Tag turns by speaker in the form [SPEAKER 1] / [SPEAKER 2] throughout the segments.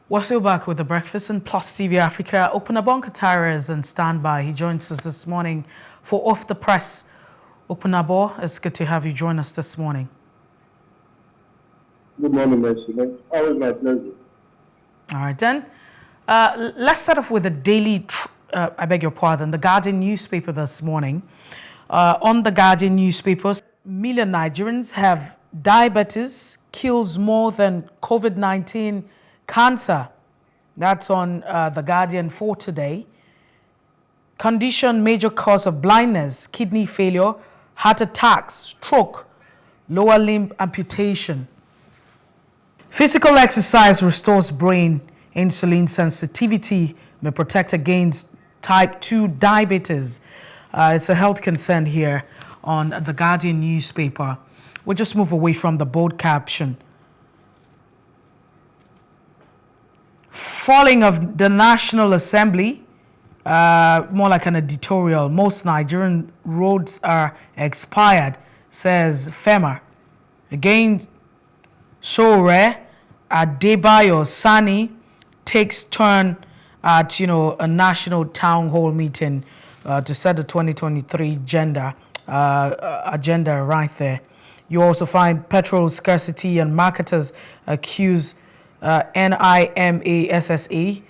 [SPEAKER 1] We're still back with the breakfast in Plus TV Africa. Opunabo Katara is on standby. He joins us this morning for Off the Press. Opunabo, it's good to have you join us this morning.
[SPEAKER 2] Good morning, Mercy. Always my pleasure.
[SPEAKER 1] All right, then. Let's start off with the daily, the Guardian newspaper this morning. On the Guardian newspaper, million Nigerians have diabetes, kills more than COVID-19 cancer. That's on the Guardian for today. Condition major cause of blindness, kidney failure, heart attack, stroke, lower limb amputation. Physical exercise restores brain insulin sensitivity, may protect against type 2 diabetes. It's a health concern here on the Guardian newspaper. We'll just move away from the bold caption. Falling of the National Assembly, more like an editorial. Most Nigerian roads are expired, says FEMA. Again, Sore Adebayo Sani takes turn at a national town hall meeting to set the 2023 agenda right there. You also find petrol scarcity and marketers accuse NIMASSA,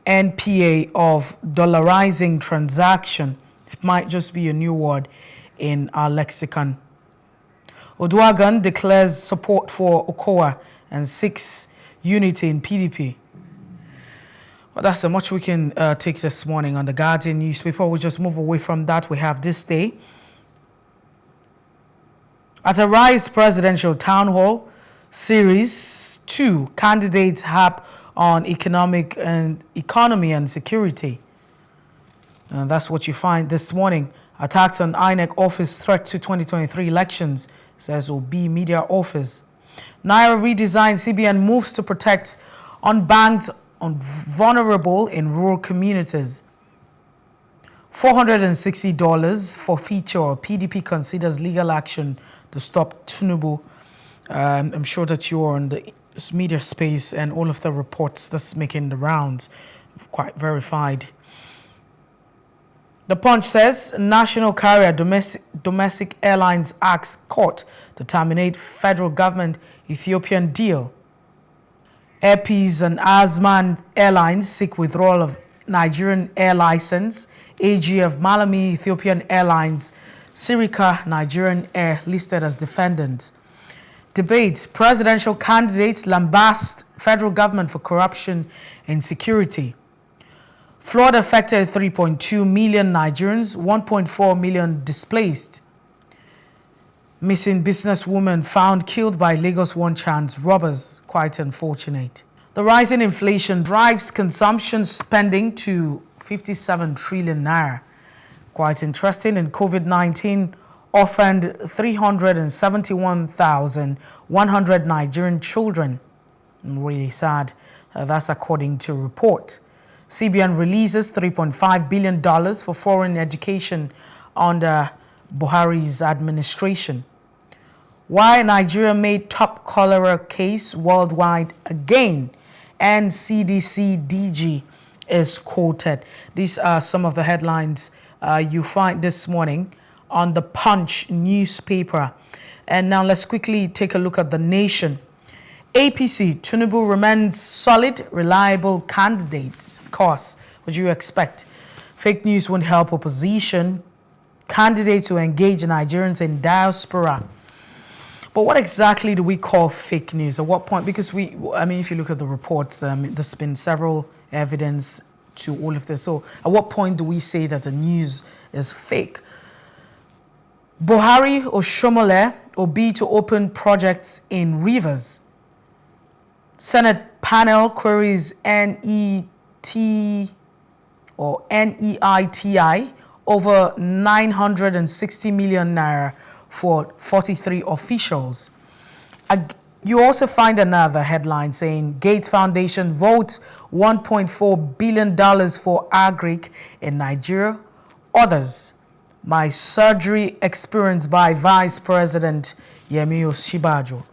[SPEAKER 1] NPA of dollarizing transaction. It might just be a new word in our lexicon. Oduagan declares support for Okowa and seeks unity in PDP. Well, that's the much we can take this morning on the Guardian newspaper. We'll just move away from that. We have this day. At a Rise Presidential Town Hall, Series 2, candidates harp on economy and security. And that's what you find this morning. Attacks on INEC office threat to 2023 elections, says Obi Media Office. Naira redesign, CBN moves to protect unbanked and vulnerable in rural communities. $460 for feature. PDP considers legal action to stop Tinubu. I'm sure that you are on the media space and all of the reports that's making the rounds quite verified. The Punch says national carrier domestic airlines asks court to terminate federal government Ethiopian deal. APC and Azman Airlines seek withdrawal of Nigerian air license. AG of Malami Ethiopian Airlines, Sirika Nigerian Air listed as defendants. Debate, presidential candidates lambast federal government for corruption and security. Flood affected 3.2 million Nigerians, 1.4 million displaced. Missing businesswoman found killed by Lagos one chance robbers, quite unfortunate. The rising inflation drives consumption spending to 57 trillion naira. Quite interesting, and COVID-19 orphaned 371,100 Nigerian children. Really sad. That's according to report. CBN releases $3.5 billion for foreign education under Buhari's administration. Why Nigeria made top cholera case worldwide again, and CDC DG is quoted. These are some of the headlines you find this morning on the Punch newspaper. And now let's quickly take a look at The Nation. APC, Tinubu remains solid, reliable candidates. Of course, what do you expect? Fake news won't help opposition. Candidates who engage Nigerians in diaspora. But what exactly do we call fake news? At what point? Because if you look at the reports, there's been several evidence to all of this. So at what point do we say that the news is fake? Buhari Oshomole Obi to open projects in rivers. Senate panel queries NEITI over 960 million naira for 43 officials. You also find another headline saying Gates Foundation votes $1.4 billion for agric in Nigeria. Others, my surgery experience by Vice President Yemi Osinbajo.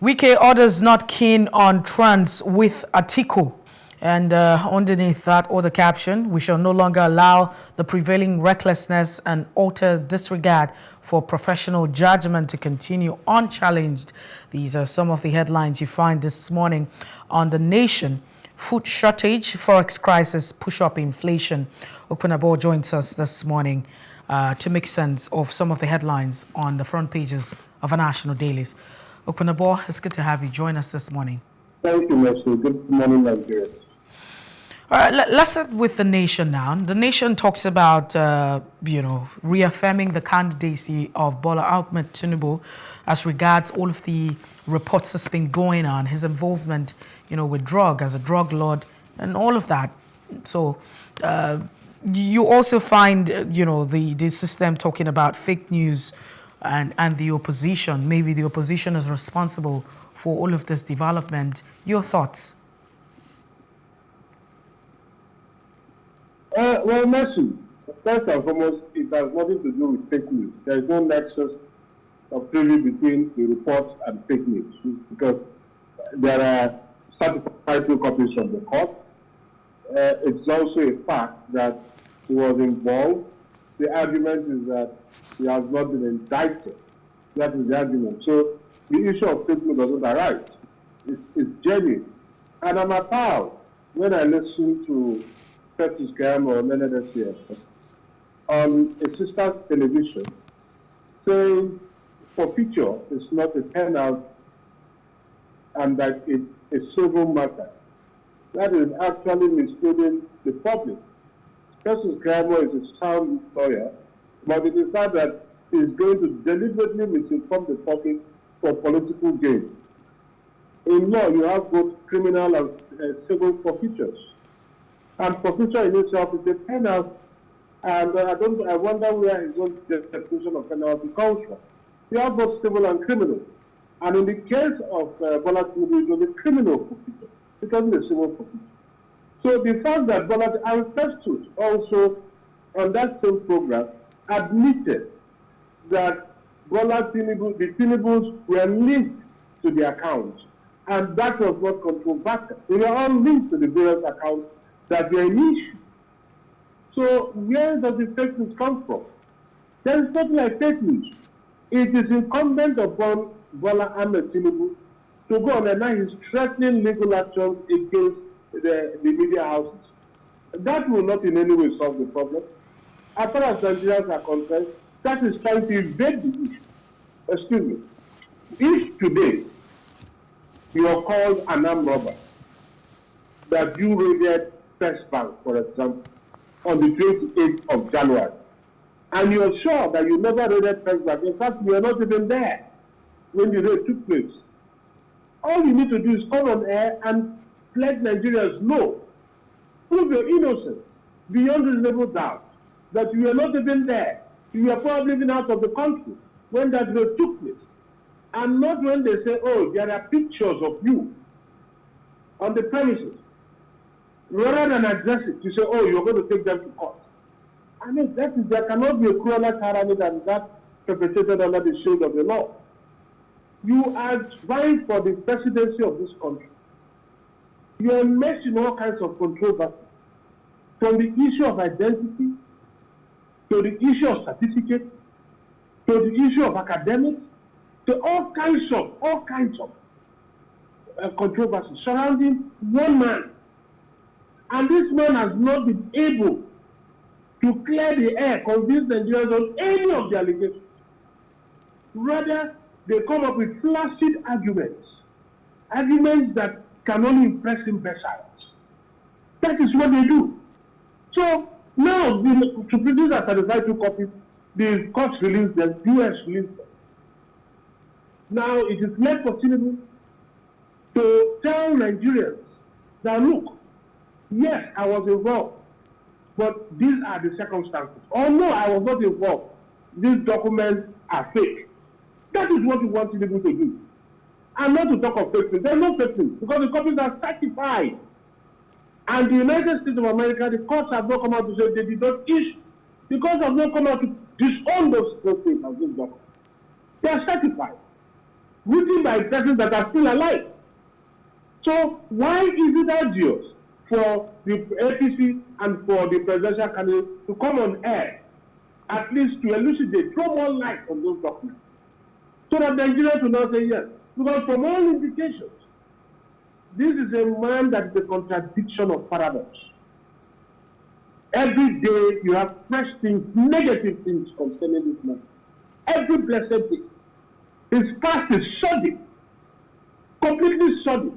[SPEAKER 1] Wike orders not keen on trans with Atiku. And underneath that other caption, we shall no longer allow the prevailing recklessness and utter disregard for professional judgment to continue unchallenged. These are some of the headlines you find this morning on The Nation. Food shortage, forex crisis, push up inflation. Okunabo joins us this morning to make sense of some of the headlines on the front pages of our national dailies. Okunabo, it's good to have you join us this morning.
[SPEAKER 2] Thank you, Leslie. Good morning, Nigeria.
[SPEAKER 1] All right, let's start with The Nation now. The Nation talks about, reaffirming the candidacy of Bola Ahmed Tinubu as regards all of the reports that's been going on, his involvement, with drug as a drug lord and all of that. So you also find, the system talking about fake news and the opposition. Maybe the opposition is responsible for all of this development. Your thoughts?
[SPEAKER 2] Well, Messi, first and foremost, it has nothing to do with fake news. There is no nexus of privy between the reports and fake news because there are certified true copies from the court. It's also a fact that he was involved. The argument is that he has not been indicted. That is the argument. So the issue of fake news doesn't arise. It's genuine. And I'm appalled when I listen to Festus Keyamo or Menedesier on a sister television saying for future is not a turnout and that it's a civil matter. That is actually misleading the public. Festus Keyamo is a sound lawyer, but it is not that he's going to deliberately misinform the public for political gain. In law, you have both criminal and civil forfeitures. And forfeiture in itself is a penalty. And I wonder where his own definition of penalty comes from. You have both civil and criminal. And in the case of Bola Tinubu, it was a criminal forfeiture. It wasn't a civil forfeiture. So the fact that Bola and Festus also on that same program admitted that Bola Tinubu, the Tinubus were linked to the accounts. And that was not controversial. They were all linked to the various accounts that were an issue. So where does the fake news come from? There is nothing like fake news. It is incumbent upon Bola Ahmed Tinubu to go on and now he's threatening legal actions against the media houses. That will not in any way solve the problem. As far as Nigerians are concerned, that is trying to evade the issue. Excuse me. If today you are called an armed robber, that you raided First Bank, for example, on the 28th of January, and you're sure that you never raided First Bank, in fact, you were not even there when the raid took place, all you need to do is come on air and let Nigerians know, prove your innocence beyond reasonable doubt, that you were not even there. You were probably even out of the country when that raid took place. And not when they say, oh, there are pictures of you on the premises. Rather than address it, you say, oh, you're going to take them to court. I mean, there cannot be a crueler tyranny than that perpetrated under the shield of the law. You are vying for the presidency of this country. You are immersed in all kinds of controversy, from the issue of identity, to the issue of certificate, to the issue of academics, to all kinds of controversy surrounding one man. And this man has not been able to clear the air, convince Nigerians on any of the allegations. Rather, they come up with flaccid arguments that can only impress imbeciles. That is what they do. So now, to produce a certified true copies, the courts release them, US release them. Now it is left for Tinubu to tell Nigerians that, look, yes, I was involved, but these are the circumstances. Or no, I was not involved. These documents are fake. That is what we want Tinubu to do. And not to talk of fake news. There are no fake news because the copies are certified. And the United States of America, the courts have not come out to say they did not issue. The courts have not come out to disown those things as these documents. They are certified. written by persons that are still alive. So why is it arduous for the APC and for the presidential candidate to come on air, at least to elucidate, throw more light on those documents, so that Nigerians will not say yes? Because from all indications, this is a man that is a contradiction of paradox. Every day you have fresh things, negative things concerning this man. Every blessed day. His past is shoddy, completely shoddy.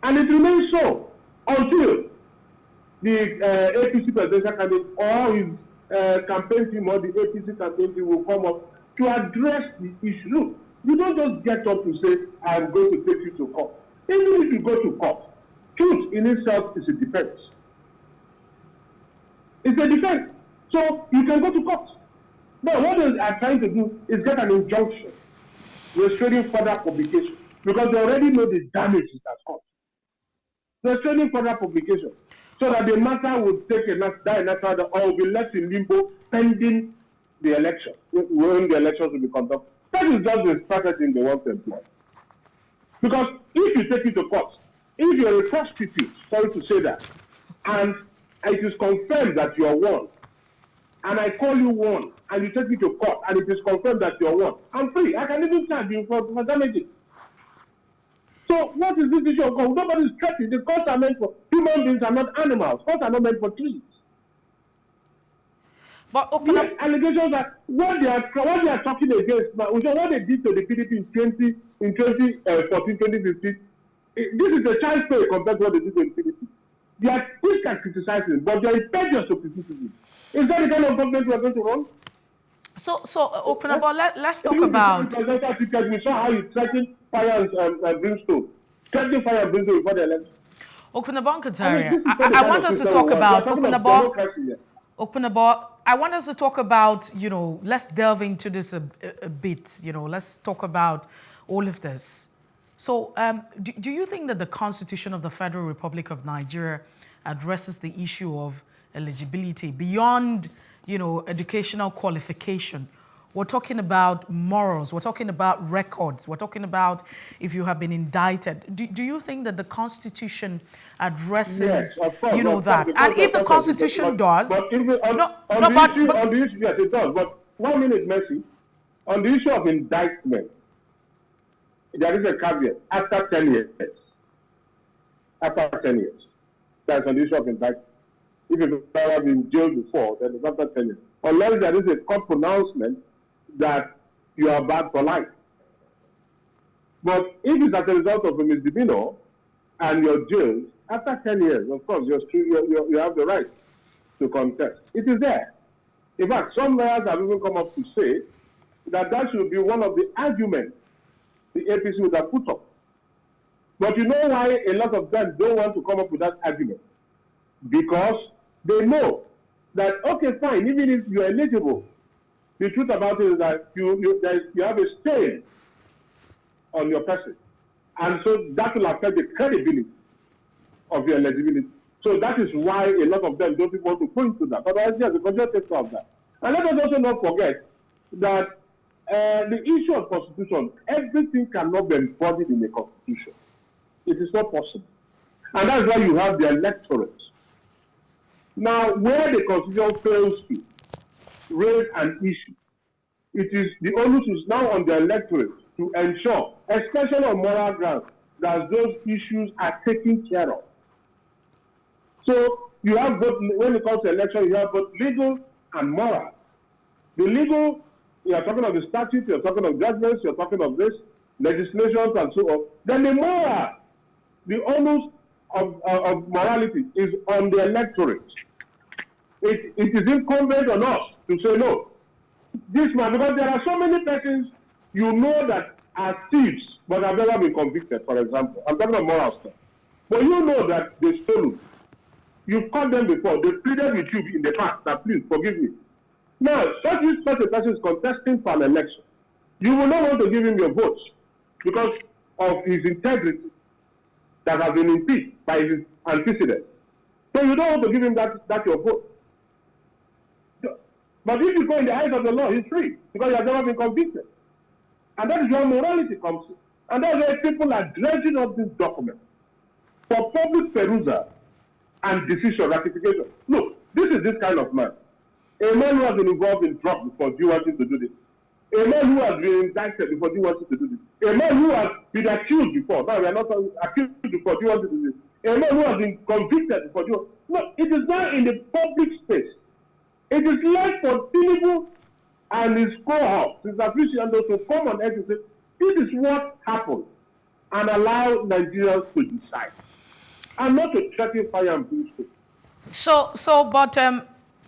[SPEAKER 2] And it remains so until the APC presidential candidate or his campaign team or the APC campaign team will come up to address the issue. Look, you don't just get up to say, I'm going to take you to court. Even if you go to court, truth in itself is a defense. It's a defense. So you can go to court. Now, what they are trying to do is get an injunction restraining further publication, because they already know the damage it has caused. Restraining further publication, so that the matter will take a natural or will be left in limbo pending the election, when the elections will be conducted. That is just the strategy they want to employ. Because if you take it to court, if you're a prostitute, sorry to say that, and it is confirmed that you are one, and I call you one, and you take me to court, and it is confirmed that you are one, I'm free. I can even charge you for damages. So what is this issue of God? Nobody is threatening. The courts are meant for human beings, are not animals. Courts are not meant for trees.
[SPEAKER 1] But open up
[SPEAKER 2] allegations that what they are talking against, what they did to the PDP in 2014, 2015, this is a child's play compared to what they did to the PDP. They are quick at criticizing, but they are impetuous to criticism. Is that the kind of government we are going to run?
[SPEAKER 1] So open up. Let's talk about.
[SPEAKER 2] We saw how you threatened fire and brimstone. Threatening fire and brimstone before the election.
[SPEAKER 1] Open I want us to talk about Open I want us to talk about, let's delve into this a bit. Let's talk about all of this. So do you think that the Constitution of the Federal Republic of Nigeria addresses the issue of eligibility beyond, educational qualification? We're talking about morals. We're talking about records. We're talking about if you have been indicted. Do you think that the Constitution addresses,
[SPEAKER 2] yes, of course,
[SPEAKER 1] that? And if the Constitution does...
[SPEAKER 2] on the issue, yes, it does. But 1 minute, Mercy. On the issue of indictment, there is a caveat. After 10 years. After 10 years. That's on the issue of indictment. If you've ever been jailed before, then it's after 10 years. Unless there is a court pronouncement that you are bad for life. But if it's as a result of a misdemeanor and you're jailed, after 10 years, of course, you have the right to contest. It is there. In fact, some lawyers have even come up to say that should be one of the arguments the APC would have put up. But you know why a lot of them don't want to come up with that argument? Because they know that, okay, fine, even if you're eligible, the truth about it is that you have a stain on your person. And so that will affect the credibility of your eligibility. So that is why a lot of them don't want to go into that. Otherwise, yes, the constitution takes care of that. And let us also not forget that the issue of constitution, everything cannot be embodied in the constitution. It is not possible. And that's why you have the electorate. Now, where the constitution fails to raise an issue, it is the onus is now on the electorate to ensure, especially on moral grounds, that those issues are taken care of. So you have both, when it comes to election, you have both legal and moral. The legal, you are talking of the statutes, you are talking of judgments, you are talking of this, legislations and so on. Then the moral, the onus of morality is on the electorate. It is incumbent on us to say no. This man, because there are so many persons you know that are thieves but have never been convicted, for example. I'm talking about moral stuff. But you know that they stole. You've caught them before. They pleaded with you in the past that please forgive me. Now, such a person is contesting for an election. You will not want to give him your votes because of his integrity that has been impeached by his antecedents. So you don't want to give him that your vote. But if you go in the eyes of the law, he's free because he has never been convicted. And that is where morality comes in. And that's why people are dredging up this document for public perusal and decision ratification. Look, this is this kind of man. A man who has been involved in drugs before, do you want him to do this? A man who has been indicted before, do you want him to do this? A man who has been accused before, now we are not accused before, do you want him to do this? A man who has been convicted before, do you want... No, it is not in the public space. It is left for Tinubu and his cohorts, his aficionados, to come on and say, this is what happened, and allow Nigerians to decide, and not to threaten fire and brimstone.
[SPEAKER 1] But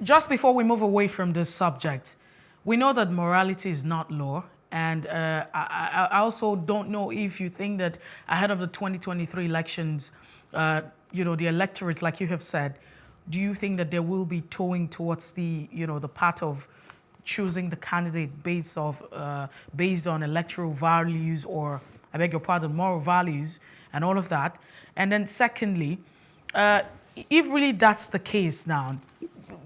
[SPEAKER 1] just before we move away from this subject, we know that morality is not law, and I also don't know if you think that ahead of the 2023 elections, the electorate, like you have said, do you think that there will be towing towards the path of choosing the candidate based on electoral values, or, I beg your pardon, moral values and all of that? And then secondly, if really that's the case now,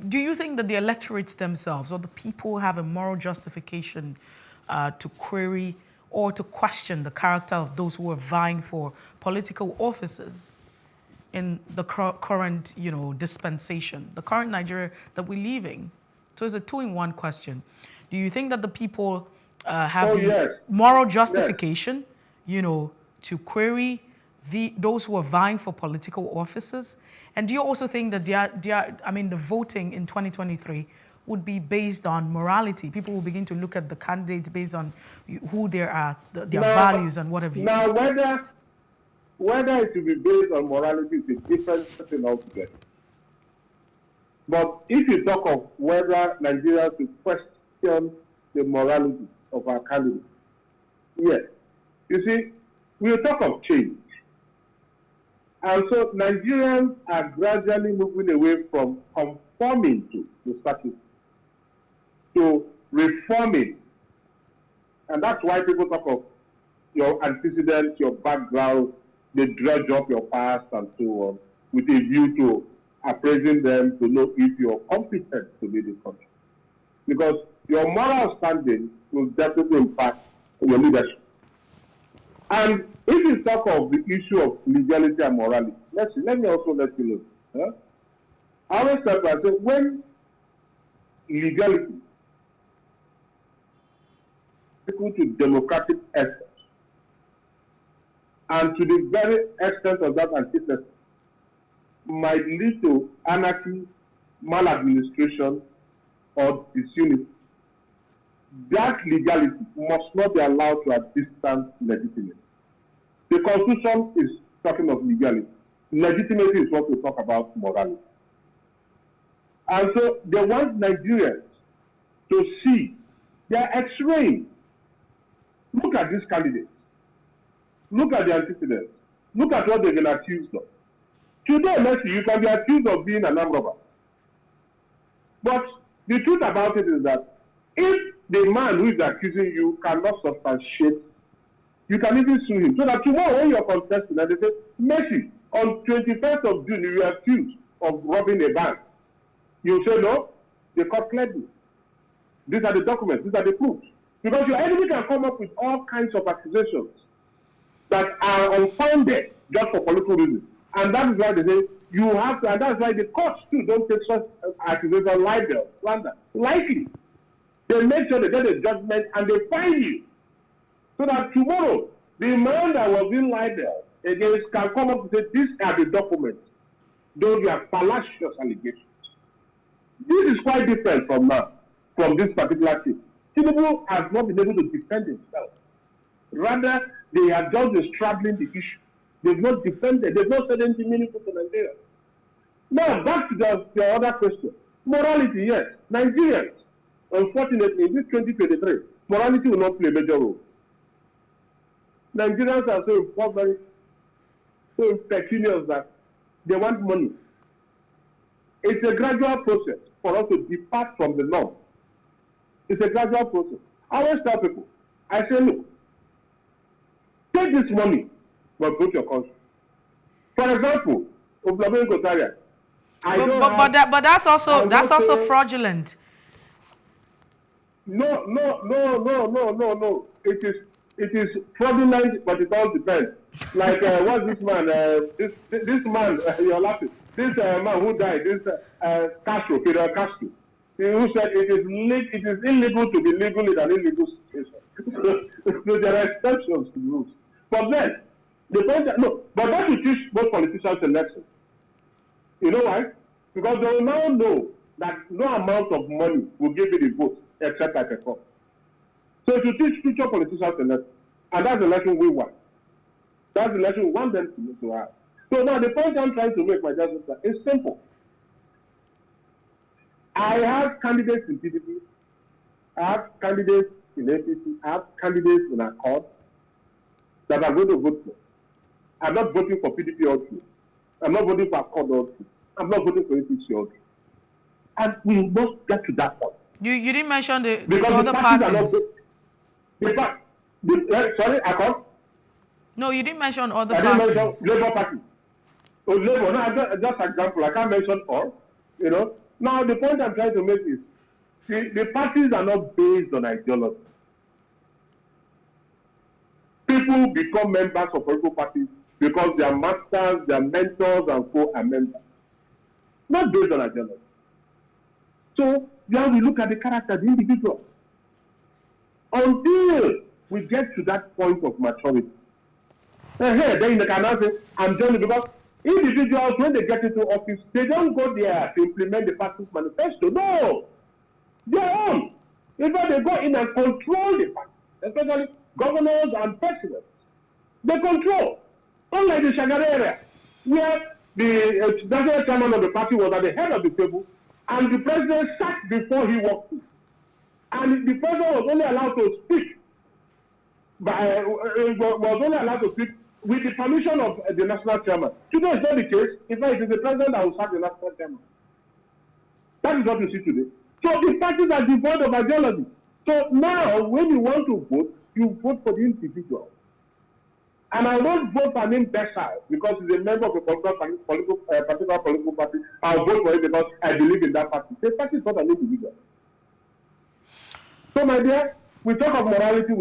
[SPEAKER 1] do you think that the electorates themselves or the people have a moral justification to query or to question the character of those who are vying for political offices in the current, dispensation, the current Nigeria that we're living? So it's a two-in-one question. Do you think that the people have moral justification, to query those who are vying for political offices? And do you also think that the voting in 2023 would be based on morality? People will begin to look at the candidates based on who they are, their values and what have you.
[SPEAKER 2] Now, whether it will be based on morality is a different thing altogether. But if you talk of whether Nigerians will question the morality of our candidates, yes. You see, we talk of change. And so Nigerians are gradually moving away from conforming to the status to reforming. And that's why people talk of your antecedents, your background, they dredge up your past and so on, with a view to appraising them to know if you're competent to lead the country. Because your moral standing will definitely impact your leadership. And if you talk of the issue of legality and morality, let me also let you know. I always tell you, I say, when legality is equal to democratic essence, and to the very extent of that antithesis, might lead to anarchy, maladministration, or disunity, that legality must not be allowed to have distant legitimacy. The Constitution is talking of legality. Legitimacy is what we talk about morality. And so they want Nigerians to see they are X-raying. Look at these candidates. Look at the antecedents. Look at what they've been accused of. Today, Messi, you can be accused of being an armed robber. But the truth about it is that if the man who is accusing you cannot substantiate, you can even sue him. So that tomorrow when you're contesting and they say, Messi, on 21st of June, you were accused of robbing a bank. You say, no, the court cleared you. These are the documents, these are the proofs. Because your enemy can come up with all kinds of accusations that are unfounded just for political reasons. And that is why they say you have to, and that's why the courts too don't take such accusations slander lightly. They make sure they get a judgment and they fine you. So that tomorrow, the man that was being lied against can come up and say, these are the documents. Those are fallacious allegations. This is quite different from this particular case. Tinubu has not been able to defend himself. Rather, they have just been straddling the issue. They've not defended. They've not said anything meaningful to Nigeria. Now, back to the other question. Morality, yes. Nigerians, unfortunately, in this 2023, morality will not play a major role. Nigerians are so impoverished, so pecunious that they want money. It's a gradual process for us to depart from the norm. It's a gradual process. I always tell people, I say, look, take this money, but go to your country. For example,
[SPEAKER 1] but that's also fraudulent.
[SPEAKER 2] No. It it is fraudulent, but it all depends. Like, what's this man? This man, you're laughing. This man who died, this Castro, Fidel Castro, who said it is illegal to be legal in an illegal situation. So there are exceptions to the rules. But then, the point that, no, but that will teach both politicians a lesson. You know why? Because they will now know that no amount of money will give you the vote except at a cost. So to teach future politicians a lesson, and that's the lesson we want. That's the lesson we want them to have. So now the point I'm trying to make, my dear sister, is simple. I have candidates in PDP, I have candidates in APC, I have candidates in Accord that I'm going to vote for. I'm not voting for PDP or two. I'm not voting for Accord or two. I'm not voting for APC or two. And we must get to that point.
[SPEAKER 1] You didn't mention the
[SPEAKER 2] because
[SPEAKER 1] other parties.
[SPEAKER 2] Sorry, Accord?
[SPEAKER 1] No, you didn't mention other
[SPEAKER 2] parties.
[SPEAKER 1] parties.
[SPEAKER 2] I didn't mention Labour Party. Oh, Labour, no, just example, I can't mention all, you know. Now, the point I'm trying to make is, the parties are not based on ideology. People become members of political parties because their masters, their mentors, and co are members. Not based on ideology. So, now we look at the character of the individual. Until we get to that point of maturity. Then they can now say, I'm joining, because individuals, when they get into office, they don't go there to implement the party's manifesto. No! Their own. In fact, they go in and control the party, especially governors and presidents. They control. Unlike the Shagari area, where the national chairman of the party was at the head of the table, and the president sat before he walked in. And the president was only allowed to speak, with the permission of the national chairman. Today is not the case. In fact, it is the president that will sack the national chairman. That is what you see today. So the parties are devoid of ideology. So now, when you want to vote, you vote for the individual. And I won't vote for an imbecile because he's a member of a particular political party. I'll vote for it because I believe in that party. The party is not an individual. So, my dear, we talk of morality,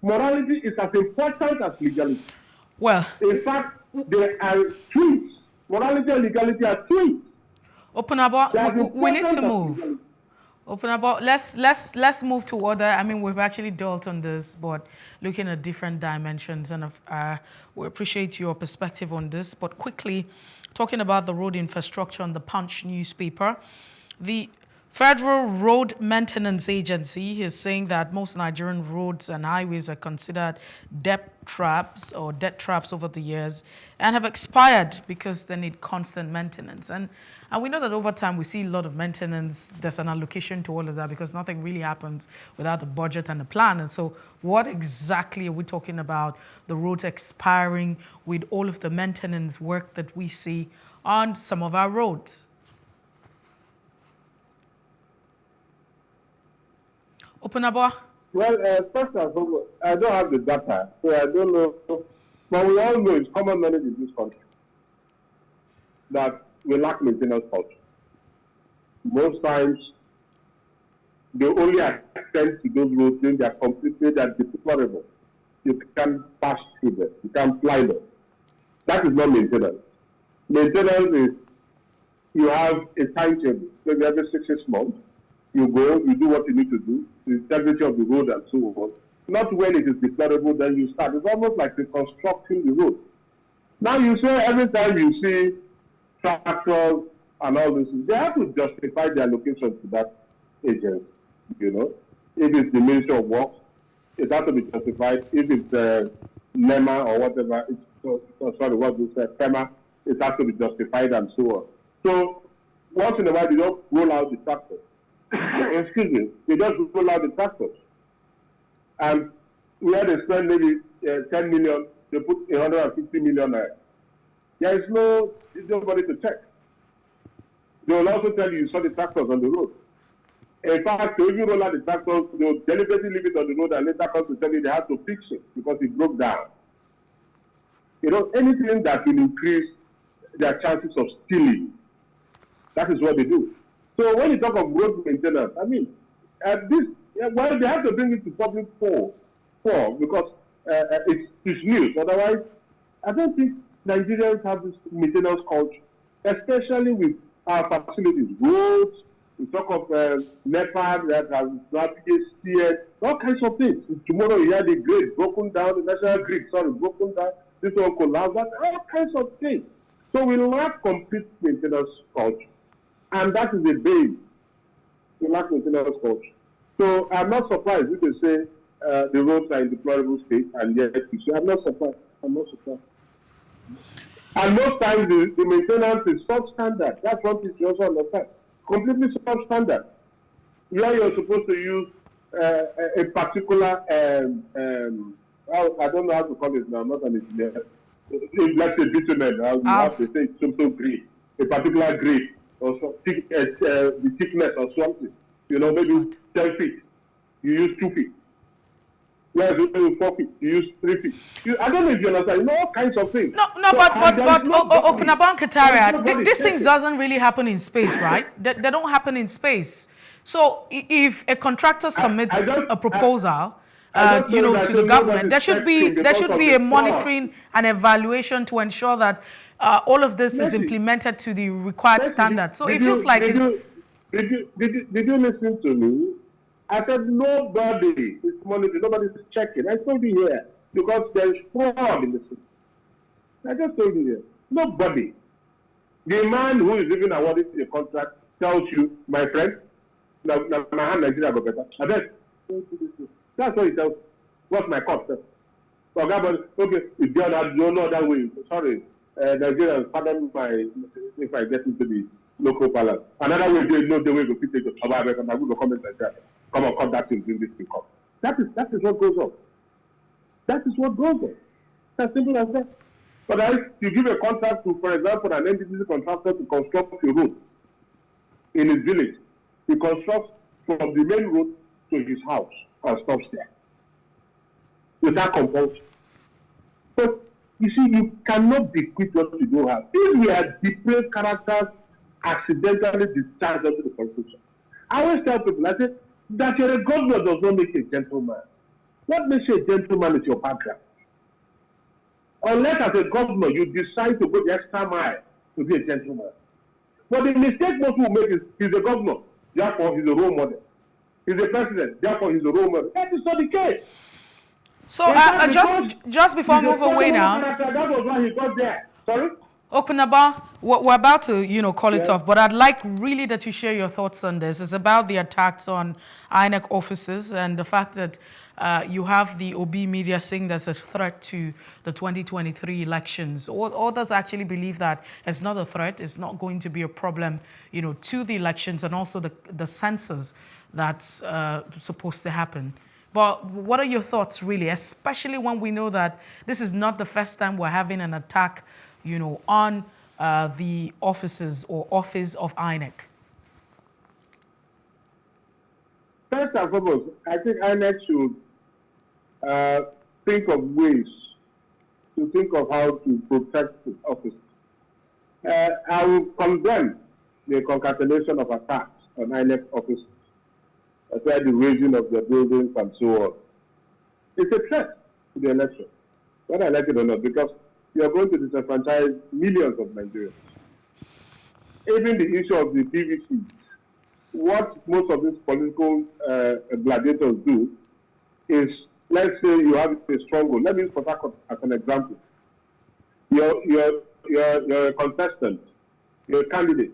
[SPEAKER 2] Morality is as important as legality.
[SPEAKER 1] Well,
[SPEAKER 2] in fact, they are twins. Morality and legality are twins.
[SPEAKER 1] We need to move. Let's move to other. I mean, we've actually dealt on this, but looking at different dimensions, and we appreciate your perspective on this. But quickly, talking about the road infrastructure on the Punch newspaper, the Federal Road Maintenance Agency is saying that most Nigerian roads and highways are considered debt traps over the years and have expired because they need constant maintenance. And we know that over time we see a lot of maintenance. There's an allocation to all of that because nothing really happens without a budget and a plan. And so what exactly are we talking about? The roads expiring with all of the maintenance work that we see on some of our roads. Openabo?
[SPEAKER 2] Well, first and foremost, I don't have the data, so I don't know. But we all know it's common knowledge in this country that we lack maintenance culture. Most times, they only attend to those roads when they are completely deplorable. You can't pass through them. You can't fly them. That is not maintenance. Maintenance is you have a timetable. Maybe every 6 months, you go, you do what you need to do, the integrity of the road and so on. Not when it is deplorable, then you start. It's almost like reconstructing the road. Now you say every time you see tractors and all this, they have to justify their allocation to that agency, you know. If it's the Ministry of Works, it has to be justified. If it's NEMA or whatever, FEMA, it has to be justified and so on. So once in a while, they don't roll out the tractors. Excuse me, they just roll out the tractors. And where they spend maybe 10 million, they put 150 million there. There is nobody to check. They will also tell you saw the tractors on the road. In fact, if you roll out the tractors, they will deliberately leave it on the road and later come to tell you they have to fix it because it broke down. You know, anything that will increase their chances of stealing, that is what they do. So when you talk of road maintenance, I mean, they have to bring it to public poll. for because it's news. Otherwise, I don't think Nigerians have this maintenance culture, especially with our facilities, roads. We talk of NEPA that has APC, all kinds of things. Tomorrow you had the grid broken down, the national grid, broken down, this one collapsed, all kinds of things. So we lack complete maintenance culture. And that is the base. We lack maintenance culture. So I'm not surprised if they say the roads are in deplorable state, and yet I'm not surprised. I'm not surprised. And most times the maintenance is substandard. That's what you also understand. Completely substandard. Where you're supposed to use a particular, I don't know how to call it now, I'm not an engineer. Let's say bitumen, you have to say something grade, a particular grade, or so, the thickness or something. You know, maybe 10 feet. You use 2 feet. Whereas you use 4 feet, you use 3 feet. I don't know if you understand. You know, all kinds of things.
[SPEAKER 1] No,
[SPEAKER 2] so,
[SPEAKER 1] but Openaban Kataria, these things doesn't really happen in space, right? They don't happen in space. So if a contractor submits a proposal, to the government, there should be a monitoring and evaluation to ensure that all of this is implemented to the required standards. So it feels like it's.
[SPEAKER 2] Did you listen to me? I said nobody is monitoring, nobody is checking. I told you here because there is fraud in the system. I just told you here. Nobody. The man who is even awarded a contract tells you, my friend, my hand Nigeria go better. I bet. That's what he tells. What's my cost? Okay, if you don't know that way, sorry, Nigerians, pardon my if I get into the local palace. Another way they know the way to fit it. I'm going to comment like that. Come on, come that thing, bring this thing up. That is what goes on. That is what goes on. It's as simple as that. But you give a contract to, for example, an NDC contractor to construct a road in his village. He constructs from the main road to his house and stops there. Without compulsion. But you see, you cannot bequeath what you don't have. If we are depraved characters accidentally discharged into the constitution, I always tell people, I say, that you're a governor does not make a gentleman. What makes you a gentleman is your background. Unless as a governor you decide to go the extra mile to be a gentleman. But the mistake most people make is he's a governor, therefore he's a role model. He's a president, therefore he's a role model. That is not the case.
[SPEAKER 1] So just before I move away now.
[SPEAKER 2] That was why he got there. Sorry?
[SPEAKER 1] Openaba, we're about to, call it off, but I'd like really that you share your thoughts on this. It's about the attacks on INEC offices and the fact that you have the OB media saying there's a threat to the 2023 elections. Others actually believe that it's not a threat, it's not going to be a problem, to the elections and also the census that's supposed to happen. But what are your thoughts really, especially when we know that this is not the first time we're having an attack on the offices or office of INEC?
[SPEAKER 2] First and foremost, I think INEC should think of ways to think of how to protect the office. I will condemn the concatenation of attacks on INEC offices, aside the raising of their buildings and so on. It's a threat to the election, whether I like it or not, because you are going to disenfranchise millions of Nigerians. Even the issue of the PVC, what most of these political gladiators do is, let's say you have a stronghold. Let me use Port Harcourt as an example. You're a contestant, you're a candidate.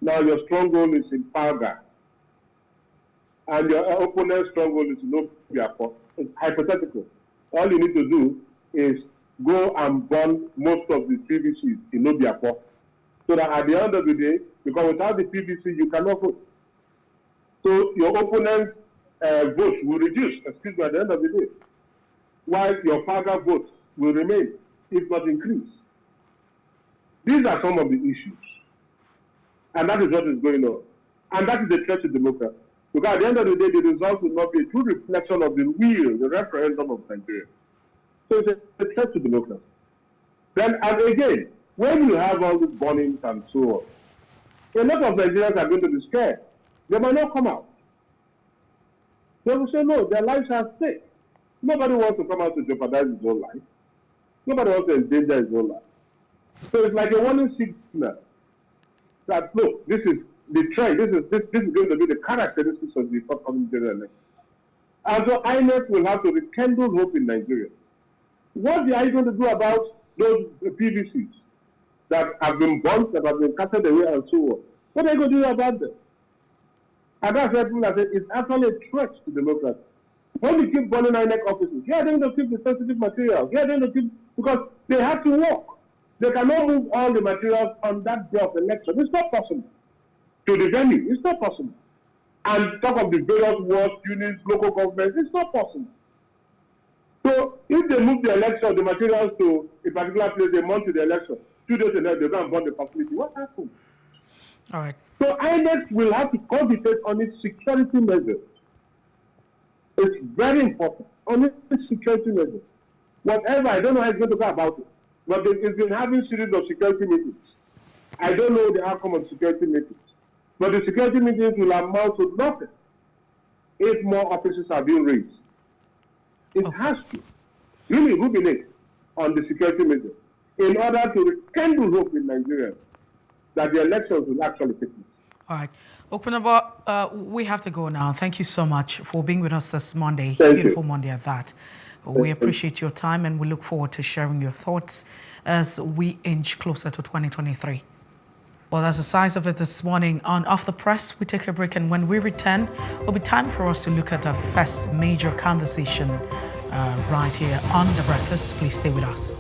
[SPEAKER 2] Now your stronghold is in Palga, and your opponent's stronghold is in Obiapo. It's hypothetical. All you need to do is go and burn most of the PVCs in Obiapo, so that at the end of the day, because without the PVC, you cannot vote. So your opponent's votes will reduce, at the end of the day, while your father votes will remain, if not increase. These are some of the issues. And that is what is going on. And that is a threat to democracy. Because at the end of the day, the result will not be a true reflection of the will, the referendum of Nigeria. So it's a threat to democracy. Then, and again, when you have all these burnings and so on, a lot of Nigerians are going to be scared. They might not come out. They will say, no, their lives are at stake. Nobody wants to come out to jeopardize his own life. Nobody wants to endanger his own life. So it's like a warning signal that, look, this is the trend, this is going to be the characteristics of the forthcoming general election. And so INEC will have to rekindle hope in Nigeria. What are you going to do about those PVCs that have been burnt, that have been casted away, and so on? What are you going to do about them? And that's why people are saying it's actually a threat to democracy. When we keep burning INEC offices, they are going to keep the sensitive materials. They are going to keep, because they have to work. They cannot move all the materials on that day of election. It's not possible. To the venue, it's not possible. And talk of the various wards, units, local governments, it's not possible. So if they move the election, the materials to a particular place, they month to the election, 2 days later, they go and burn the facility. What happens?
[SPEAKER 1] All right.
[SPEAKER 2] So INEC will have to concentrate on its security measures. It's very important on its security measures. Whatever, I don't know how it's going to go about it, but it's been having series of security meetings. I don't know the outcome of security meetings, but the security meetings will amount to nothing if more officers are being raised. It has to really ruminate on the security measures in order to rekindle hope in Nigeria that the elections will actually take place.
[SPEAKER 1] All right. Okunabo, we have to go now. Thank you so much for being with us this Monday.
[SPEAKER 2] Beautiful
[SPEAKER 1] Monday at that. We appreciate your time and we look forward to sharing your thoughts as we inch closer to 2023. Well, that's the size of it this morning on Off the Press. We take a break, and when we return, it'll be time for us to look at the first major conversation right here on The Breakfast. Please stay with us.